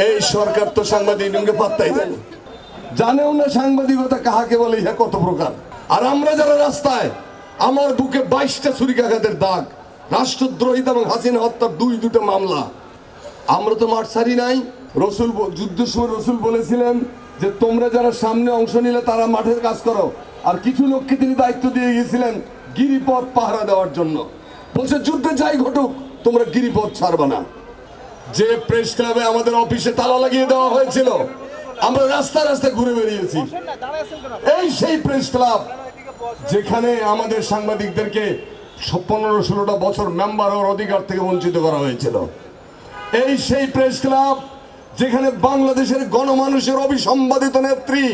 এই সরকার তো সাংবাদিককে পাত্তাই দেয় না, জানেও না সাংবাদিকতা কাহাকে বলে, ইহা কত প্রকার। আর আমরা যারা রাস্তায়, আমার বুকে 22টা ছুরিকাঘাতের দাগ, রাষ্ট্রদ্রোহিতা এবং হাসিনা হত্যার দুটো মামলা। আমরা তো মাঠ ছাড়ি নাই। রসুল যুদ্ধের সময় রসুল বলেছিলেন যে তোমরা যারা সামনে অংশ নিলে তারা মাঠের কাজ করো, আর কিছু লোককে তিনি দায়িত্ব দিয়ে গিয়েছিলেন গিরিপথ পাহারা দেওয়ার জন্য। বলছে যুদ্ধে যাই ঘটুক তোমরা গিরিপথ ছাড়বা না। যে প্রেস ক্লাবে আমাদের অফিসে তালা লাগিয়ে দেওয়া হয়েছিল, আমরা রাস্তায় রাস্তায় ঘুরে বেরিয়েছি। এই সেই প্রেস ক্লাব যেখানে আমাদের সাংবাদিকদেরকে 15-16টা বছর মেম্বার হওয়ার অধিকার থেকে বঞ্চিত করা হয়েছিল। এই সেই প্রেস ক্লাব যেখানে বাংলাদেশের গণমানুষের অবিসম্বাদিত নেত্রী,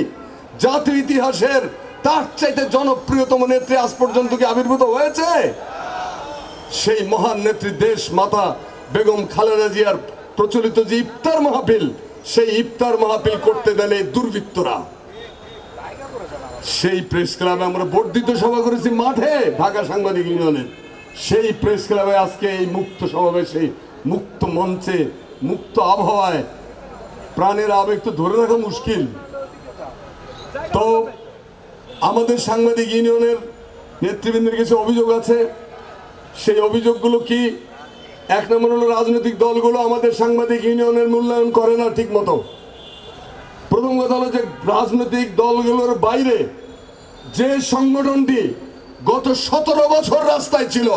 জাতীয় ইতিহাসের তার চাইতে জনপ্রিয়তম নেত্রী আজ পর্যন্ত কি আবির্ভূত হয়েছে? সেই মহান নেত্রী দেশ মাতা বেগম খালেদা জিয়ার প্রচলিত যে ইফতার মাহফিল, সেই ইফতার মাহফিল করতে দিলে দুর্বৃত্তরা। সেই প্রেস ক্লাবে আমরা বর্ধিত সভা করেছি মাঠে, ঢাকা সাংবাদিক ইউনিয়নের। সেই প্রেস ক্লাবে আজকে এই মুক্ত সমাবেশে, মুক্ত মঞ্চে, মুক্ত আবহাওয়ায় প্রাণের আবেগ তো ধরে রাখা মুশকিল। তো আমাদের সাংবাদিক ইউনিয়নের নেতৃবৃন্দের কিছু অভিযোগ আছে। সেই অভিযোগগুলো কি? এক নম্বর হলো রাজনৈতিক দলগুলো আমাদের সাংবাদিক ইউনিয়নের মূল্যায়ন করে না ঠিক মতো। প্রথম কথা হলো যে রাজনৈতিক দলগুলোর বাইরে যে সংগঠনটি গত 17 বছর রাস্তায় ছিল,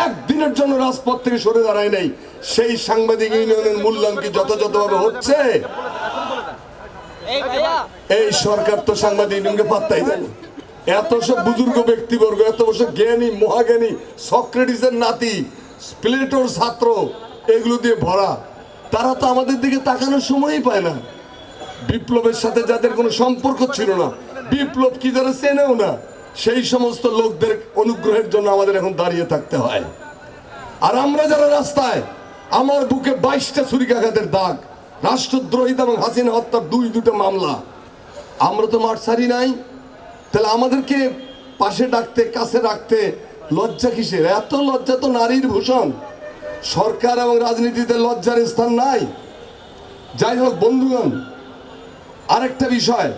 একদিনের জন্য রাজপথ থেকে সরে দাঁড়ায় নাই, সেই সাংবাদিক ইউনিয়নের মূল্যায়ন কি যথাযথভাবে হচ্ছে? এই সরকার তো সাংবাদিক ইউনিয়নকে পাত্তাই দেয় না। এত সব বুজুর্গ ব্যক্তিবর্গ, এত বছর জ্ঞানী মহাজ্ঞানী, সক্রেটিসের নাতি, প্লেটোর ছাত্র, এগুলো দিয়ে ভরা, তারা তো আমাদের দিকে তাকানোর সময়ই পায় না। বিপ্লবের সাথে যাদের কোনো সম্পর্ক ছিল না, বিপ্লব কি যারা চেনেও না, সেই সমস্ত লোকদের অনুগ্রহের জন্য আমাদের এখন দাঁড়িয়ে থাকতে হয়। আর আমরা যারা রাস্তায়, আমার বুকে 22টা ছুরিকাঘাতের দাগ, রাষ্ট্রদ্রোহিতা এবং হাসিনা হত্যার দুটো মামলা। আমরা তো মাঠ ছাড়ি নাই। তাহলে আমাদেরকে পাশে ডাকতে, কাছে রাখতে লজ্জা কিসের? এত লজ্জা তো নারীর ভূষণ। সরকার এবং রাজনীতিতে লজ্জার স্থান নাই। যাই হোক বন্ধুগণ, আরেকটা বিষয়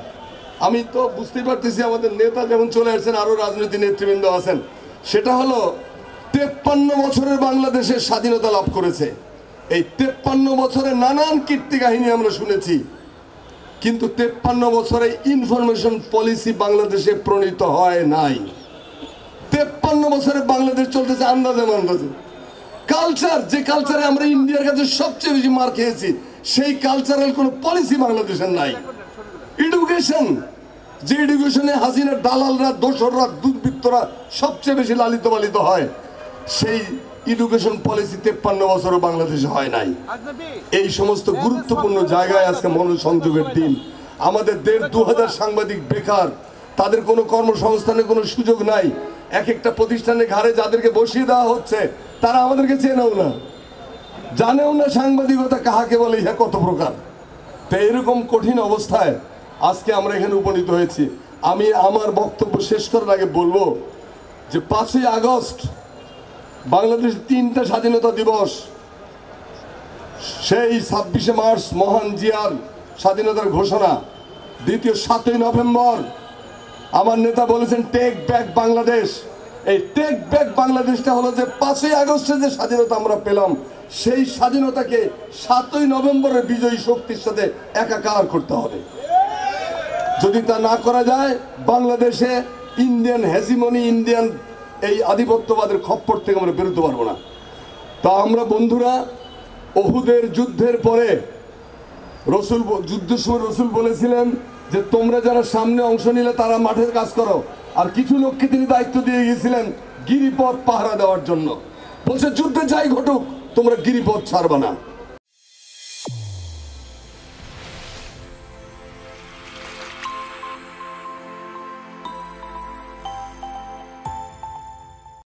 আমি তো বুঝতে পারতেছি, আমাদের নেতা যেমন চলে আসছেন, আরো রাজনৈতিক নেতৃবৃন্দ আছেন, সেটা হলো 53 বছরের বাংলাদেশের স্বাধীনতা লাভ করেছে। এই 53 বছরে নানান কীর্তি কাহিনী আমরা শুনেছি, কিন্তু 53 বছরে ইনফরমেশন পলিসি বাংলাদেশে প্রণীত হয় নাই। 53 বছরে বাংলাদেশ চলতেছে আন্দাজে মান্দাজে। কালচার, যে কালচারে আমরা ইন্ডিয়ার কাছে সবচেয়ে বেশি মার খেয়েছি, সেই কালচারাল কোনো পলিসি বাংলাদেশের নাই। এডুকেশন, যে এডুকেশনে হাসিনার দালালরা, দোসররা, দুর্বৃত্তরা সবচেয়ে বেশি লালিত পালিত হয়, সেই এডুকেশন পলিসি 53 বছরও বাংলাদেশে হয় নাই। এই সমস্ত গুরুত্বপূর্ণ জায়গায় আজকে মনোসংযোগের দিন। আমাদের 1,500 সাংবাদিক বেকার, তাদের কোনো কর্মসংস্থানের কোনো সুযোগ নাই। এক একটা প্রতিষ্ঠানের ঘাড়ে যাদেরকে বসিয়ে দেওয়া হচ্ছে, তারা আমাদেরকে চেনেও না, জানেও না সাংবাদিকতা কাহাকে বলে, ইহা কত প্রকার। তো এরকম কঠিন অবস্থায় আজকে আমরা এখানে উপনীত হয়েছি। আমি আমার বক্তব্য শেষ করার আগে বলবো যে 5ই আগস্ট বাংলাদেশের 3টা স্বাধীনতা দিবস, সেই 26শে মার্চ মহান জিয়ার স্বাধীনতার ঘোষণা, দ্বিতীয় 7ই নভেম্বর আমার নেতা বলেছেন টেক ব্যাক বাংলাদেশ। এই টেক ব্যাক বাংলাদেশটা হলো যে 5ই আগস্টে যে স্বাধীনতা আমরা পেলাম, সেই স্বাধীনতাকে 7ই নভেম্বরের বিজয়ী শক্তির সাথে একাকার করতে হবে। যদি তা না করা যায়, বাংলাদেশে ইন্ডিয়ান হেজিমনি, ইন্ডিয়ান এই আধিপত্যবাদের খপ্পর থেকে আমরা বেরোতে পারবো না। তা আমরা বন্ধুরা, ওহুদের যুদ্ধের পরে যুদ্ধের সময় রসুল বলেছিলেন যে তোমরা যারা সামনে অংশ নিলে তারা মাঠের কাজ করো, আর কিছু লোককে তিনি দায়িত্ব দিয়ে গিয়েছিলেন গিরিপথ পাহারা দেওয়ার জন্য। বলছে যুদ্ধে যাই ঘটুক তোমরা গিরিপথ ছাড়বা না।